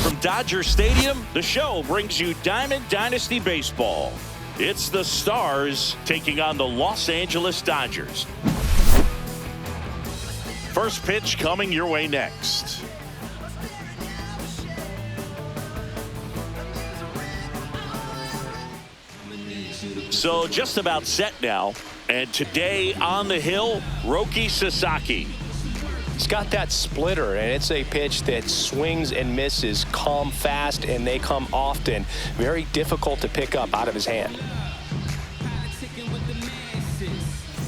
from Dodger Stadium, the show brings you Diamond Dynasty Baseball. It's the Stars taking on the Los Angeles Dodgers. First pitch coming your way next. So just about set now. And today on the hill, Roki Sasaki. He's got that splitter, and it's a pitch that swings and misses, come fast, and they come often. Very difficult to pick up out of his hand.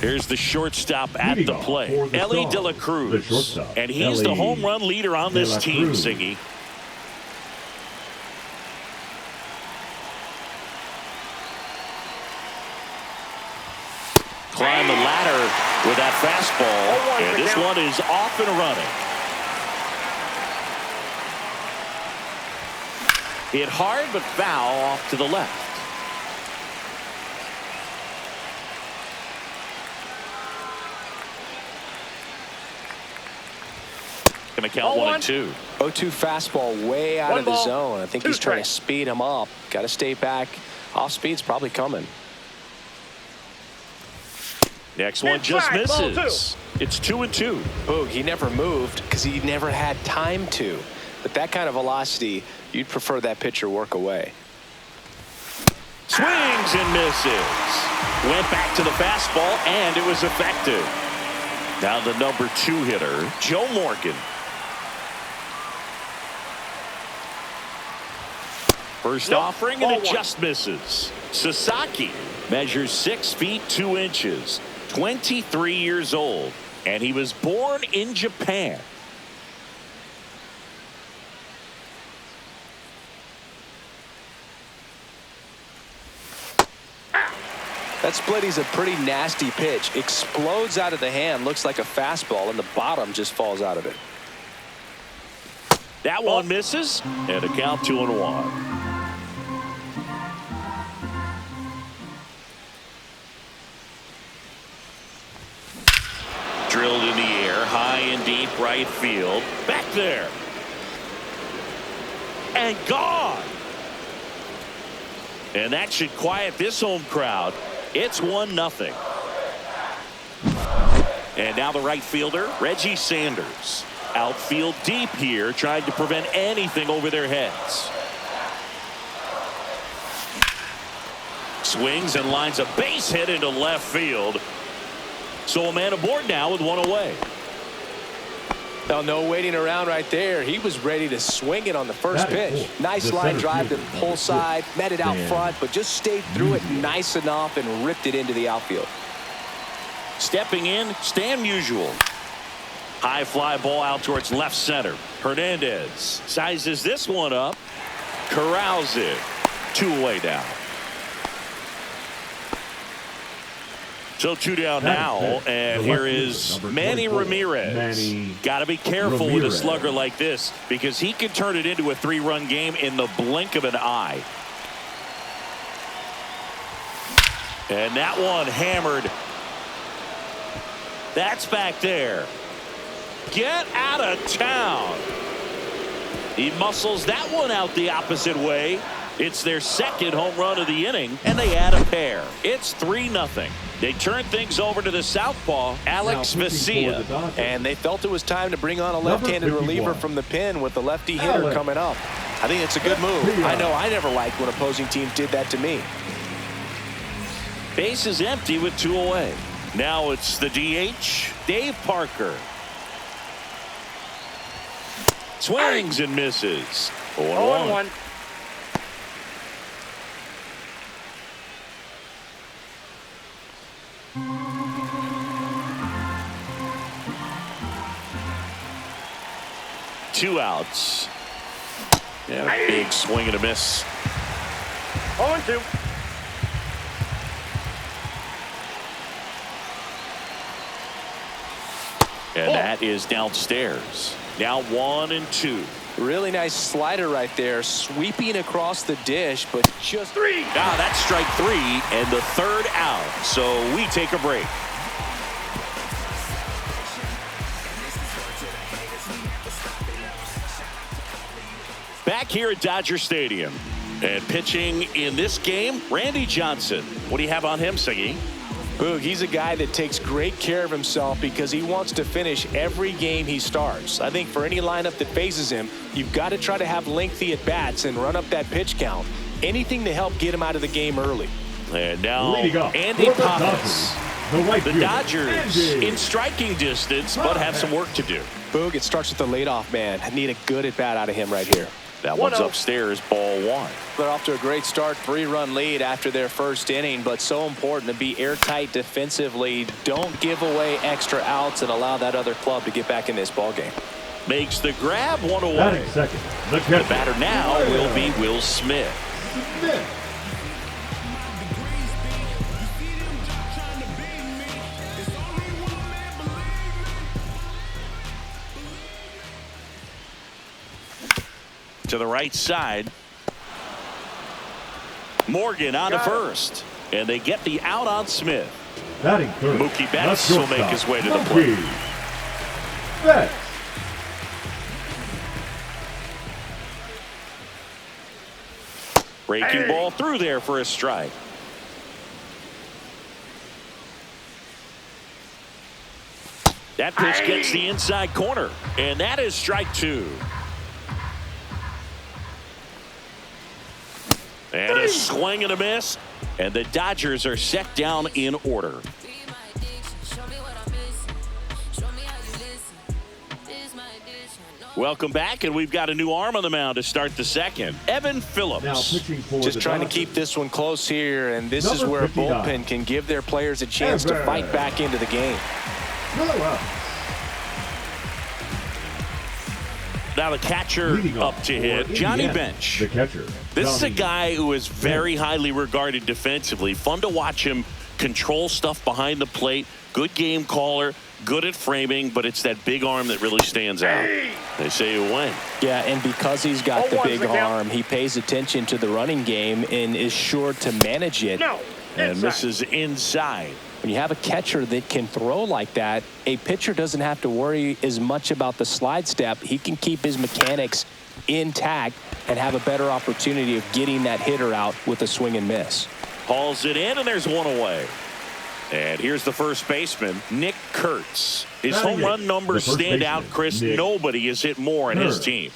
Here's the shortstop at the plate, Ellie De La Cruz. And he's the home run leader on this team, Siggy. Climb the ladder with that fastball, and this one is off and running. Hit hard but foul off to the left. Going to count 1-2. 0-2 fastball way out of the zone. I think he's trying to speed him up. Got to stay back. Off speed's probably coming. Next one just misses. It's 2-2. Boog, he never moved because he never had time to. But that kind of velocity, you'd prefer that pitcher work away. Swings and misses. Went back to the fastball, and it was effective. Now the number 2 hitter, Joe Morgan. First offering, and it just misses. Sasaki measures 6 feet 2 inches. 23 years old, and he was born in Japan. That splitty's a pretty nasty pitch. Explodes out of the hand, looks like a fastball, and the bottom just falls out of it. That one misses, and a count 2-1. Drilled in the air, high and deep right field. Back there. And gone. And that should quiet this home crowd. It's 1-0. And now the right fielder, Reggie Sanders. Outfield deep here, trying to prevent anything over their heads. Swings and lines a base hit into left field. So a man aboard now with one away. Now, no waiting around right there. He was ready to swing it on the first pitch. Nice line drive to the pull side, met it out front, but just stayed through it nice enough and ripped it into the outfield. Stepping in, Stan Musial. High fly ball out towards left center. Hernandez sizes this one up, corrals it. 2 away down. So 2 down now, and here is Manny Ramirez. Got to be careful with a slugger like this because he can turn it into a 3-run game in the blink of an eye. And that one hammered. That's back there. Get out of town. He muscles that one out the opposite way. It's their second home run of the inning, and they add a pair. It's 3-0. They turn things over to the southpaw, Alex Vesia. And they felt it was time to bring on a left-handed reliever from the pen with the lefty hitter coming up. I think it's a good move. I know I never liked when opposing teams did that to me. Base is empty with 2 away. Now it's the DH, Dave Parker. Swings and misses. 0-1. Two outs. Yeah, big swing and a miss. 0-2. And that is downstairs. Now 1-2. Really nice slider right there, sweeping across the dish, but just 3. Now that's strike 3 and the 3rd out. So we take a break. Back here at Dodger Stadium. And pitching in this game, Randy Johnson. What do you have on him, Siggy? Boog, he's a guy that takes great care of himself because he wants to finish every game he starts. I think for any lineup that faces him, you've got to try to have lengthy at-bats and run up that pitch count. Anything to help get him out of the game early. And now Andy Pappas. The Dodgers in striking distance, but have some work to do. Boog, it starts with the leadoff man. I need a good at-bat out of him right here. That one's upstairs, ball one. They're off to a great start, 3-run lead after their first inning, but so important to be airtight defensively. Don't give away extra outs and allow that other club to get back in this ball game. Makes the grab, one away. Batting second, the batter now will be Will Smith. To the right side. Morgan on to first. And they get the out on Smith. Batting third. Mookie Betts will make his way to the plate. Betts. Breaking ball through there for a strike. That pitch gets the inside corner. And that is strike two. And a swing and a miss. And the Dodgers are set down in order. Welcome back, and we've got a new arm on the mound to start the second. Evan Phillips. Now pitching for just trying to keep this one close here, and this is where a bullpen can give their players a chance to fight back into the game. Now the catcher up to hit, Johnny Bench. The catcher. This is a guy who is very highly regarded defensively. Fun to watch him control stuff behind the plate. Good game caller, good at framing, but it's that big arm that really stands out. They say you win. Yeah, and because he's got the big arm, he pays attention to the running game and is sure to manage it. And misses inside. When you have a catcher that can throw like that, a pitcher doesn't have to worry as much about the slide step. He can keep his mechanics intact and have a better opportunity of getting that hitter out with a swing and miss. Hauls it in, and there's one away. And here's the first baseman, Nick Kurtz. His home run numbers stand out, Chris. Nobody has hit more in his team.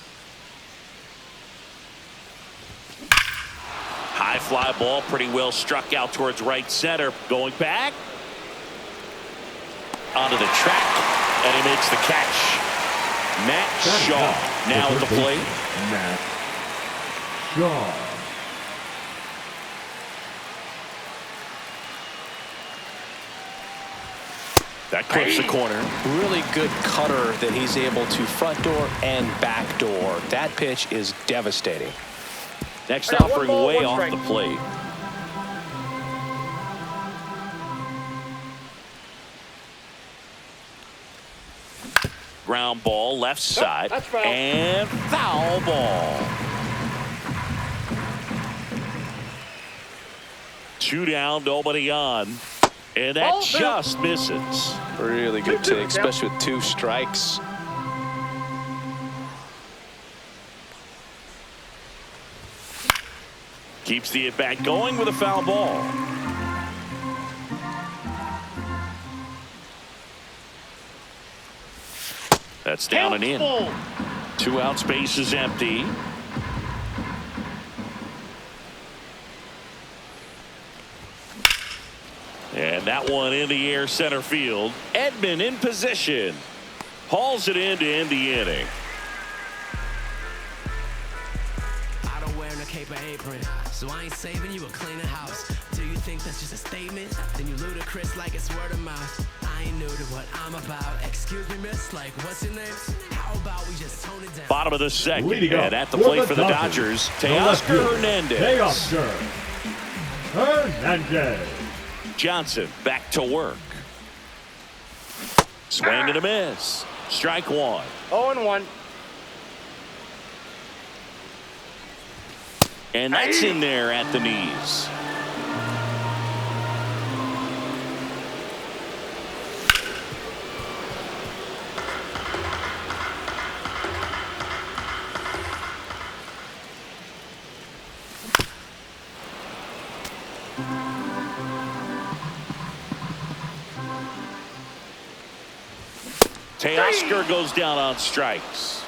High fly ball, pretty well struck out towards right center. Going back. Onto the track, and he makes the catch. Matt Shaw now at the plate. Matt Shaw. That clips the corner. Really good cutter that he's able to front door and back door. That pitch is devastating. Next offering way off the plate. Ground ball left side and foul ball. 2 down, nobody on, and that just misses. Really good take, especially with 2 strikes. Keeps the at bat going with a foul ball. That's down and in. 2 out, space is empty. And that one in the air, center field. Edman in position. Hauls it in to end the inning. I don't wear no cape or apron, so I ain't saving you a cleaner house. Do you think that's just a statement? Then you ludicrous like it's word of mouth. I ain't new to what I'm about. Excuse me, miss, like what's your name? How about we just tone it down? Bottom of the second, and at the plate for the Dodgers, Teoscar Hernandez. Teoscar Hernandez. Johnson back to work. Swing and a miss. Strike one. 0-1. And that's in there at the knees. Teoscar goes down on strikes.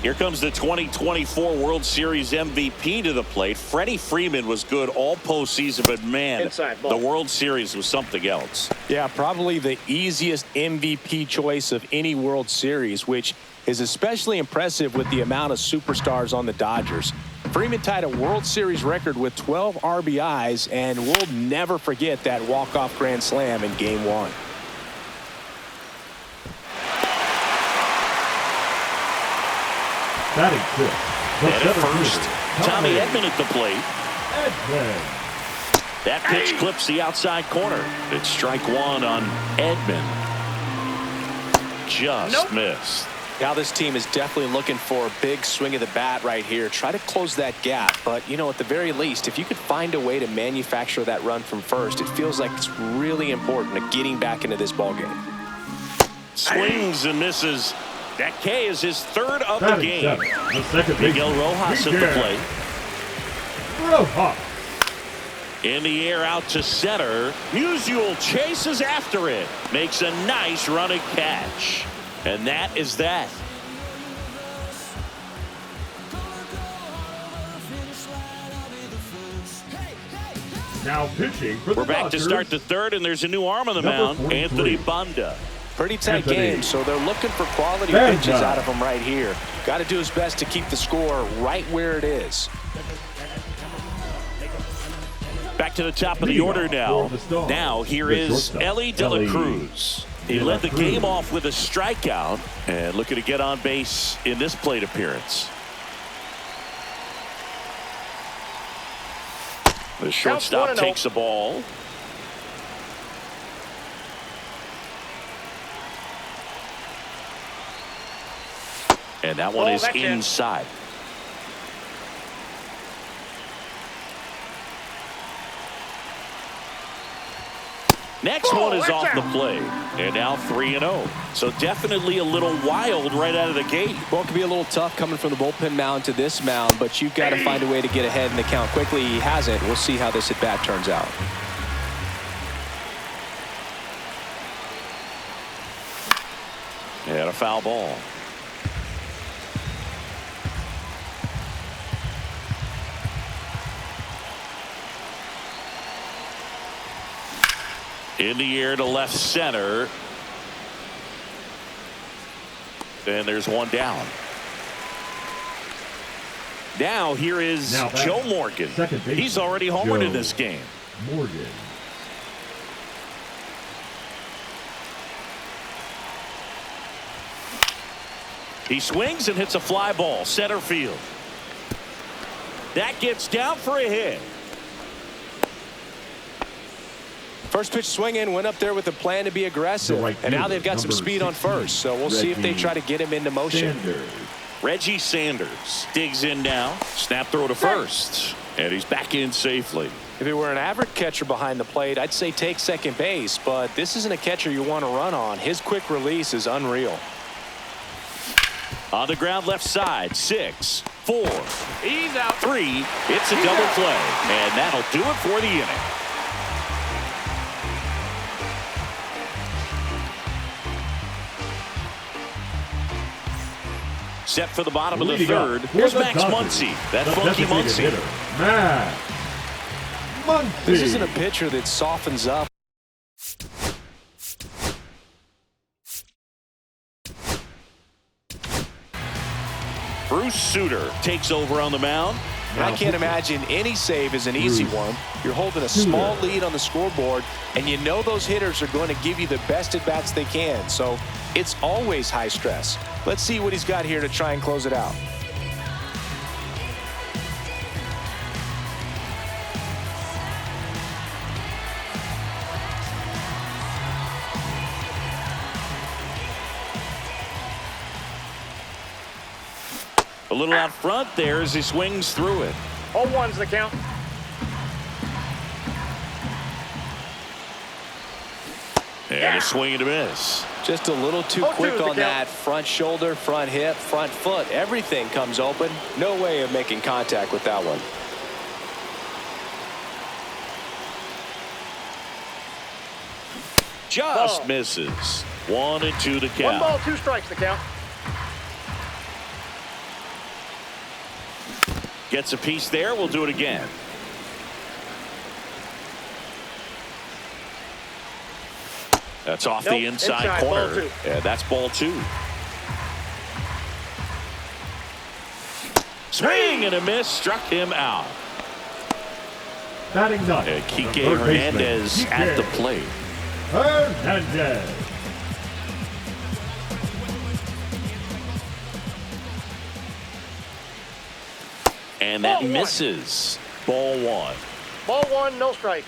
Here comes the 2024 World Series MVP to the plate. Freddie Freeman was good all postseason, but man, the World Series was something else. Yeah, probably the easiest MVP choice of any World Series, which is especially impressive with the amount of superstars on the Dodgers. Freeman tied a World Series record with 12 RBIs, and we'll never forget that walk-off grand slam in Game 1. Batting fifth. And at first, Tommy Edman at the plate. That pitch clips the outside corner. It's strike one on Edman. Just missed. Now this team is definitely looking for a big swing of the bat right here. Try to close that gap. But, you know, at the very least, if you could find a way to manufacture that run from first, it feels like it's really important to getting back into this ballgame. Swings and misses. That K is his third of the game. Miguel Rojas at the plate. Rojas. In the air out to center. Musial chases after it. Makes a nice running catch. And that is that. Now pitching for the We're back Dodgers. to start the third, and there's a new arm on the mound. 43. Anthony Banda. Pretty tight game, so they're looking for quality Banda. pitches out of him right here. Got to do his best to keep the score right where it is. Back to the top of the order now. Now here is Ellie De La Cruz. He led the game off with a strikeout and looking to get on base in this plate appearance. The shortstop takes the ball. And that one is inside. Next one is off the plate. And now 3-0. So definitely a little wild right out of the gate. Well, it could be a little tough coming from the bullpen mound to this mound, but you've got to find a way to get ahead in the count quickly. He hasn't. We'll see how this at-bat turns out. And a foul ball. In the air to left center. And there's one down. Now here is Joe Morgan. He's already homered in this game. Morgan. He swings and hits a fly ball center field. That gets down for a hit. First pitch swinging, went up there with a plan to be aggressive. And now they've got some speed on first. So we'll see if they try to get him into motion. Reggie Sanders digs in now. Snap throw to first. And he's back in safely. If it were an average catcher behind the plate, I'd say take second base. But this isn't a catcher you want to run on. His quick release is unreal. On the ground left side. 6, 4. He's out. 3. It's a double play. And that'll do it for the inning. Set for the bottom of the third. Here's Max Muncy. That funky Muncy. Max Muncy. This isn't a pitcher that softens up. Bruce Sutter takes over on the mound. And I can't imagine any save is an easy one. You're holding a small lead on the scoreboard, and you know those hitters are going to give you the best at-bats they can. So it's always high stress. Let's see what he's got here to try and close it out. A little out front there as he swings through it. 0-1's the count. And a swing and a miss. Just a little too quick on that front shoulder, front hip, front foot. Everything comes open. No way of making contact with that one. just Ball. misses. 1-2 to count. 1 ball, 2 strikes the count. Gets a piece there. We'll do it again. That's off the inside corner. Ball 2. Yeah, that's ball 2. Swing and a miss. Struck him out. Batting ninth. And Kike the third baseman, Hernandez Kike at the plate. Hernandez. And that Ball 1. misses. Ball 1. Ball 1, no strikes.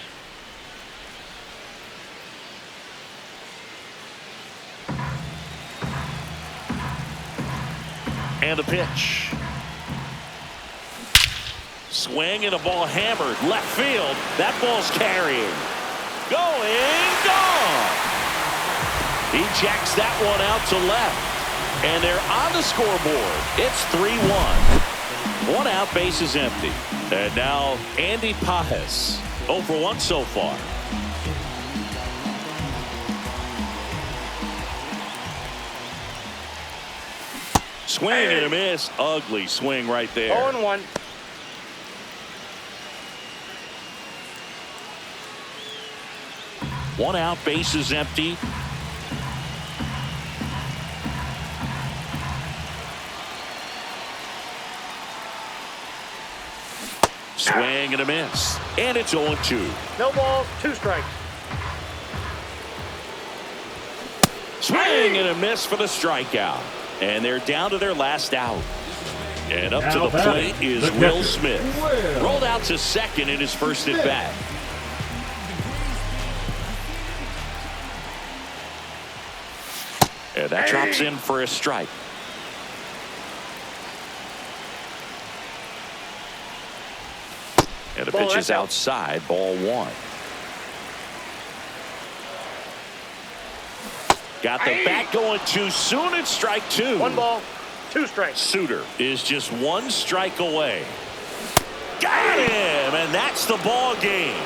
And a pitch. Swing and a ball hammered. Left field. That ball's carrying. Going. Gone. He jacks that one out to left. And they're on the scoreboard. It's 3-1. 1 out, base is empty. And now Andy Pajes. 0 for 1 so far. Swing and a miss. Ugly swing right there. 0-1. One out, base is empty. Swing and a miss. And it's 0-2. No balls, 2 strikes. Swing and a miss for the strikeout. And they're down to their last out. And up to the plate is Will Smith. Rolled out to second in his first at bat. And that drops in for a strike. And the pitch is outside, ball 1. Got the bat going too soon. It's strike 2. 1 ball, 2 strikes. Suter is just 1 strike away. Got him, and that's the ball game.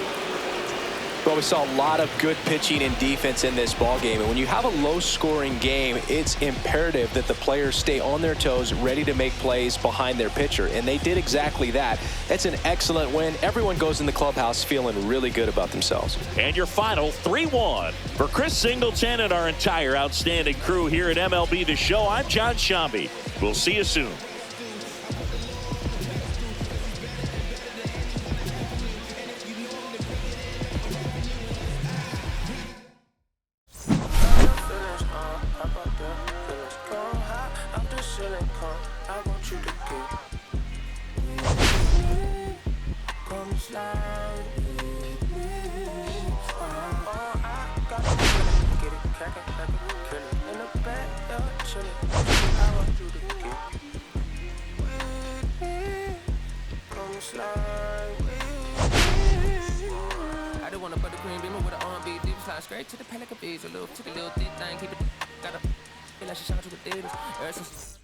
Well, we saw a lot of good pitching and defense in this ball game, and when you have a low-scoring game, it's imperative that the players stay on their toes, ready to make plays behind their pitcher, and they did exactly that. That's an excellent win. Everyone goes in the clubhouse feeling really good about themselves. And your final 3-1. For Chris Singleton and our entire outstanding crew here at MLB The Show, I'm John Shambi. We'll see you soon. I don't wanna put the green beamer with an R&B deep slide straight to the pelican bees, a little thick thing, keep it, gotta feel like she shot to the theaters.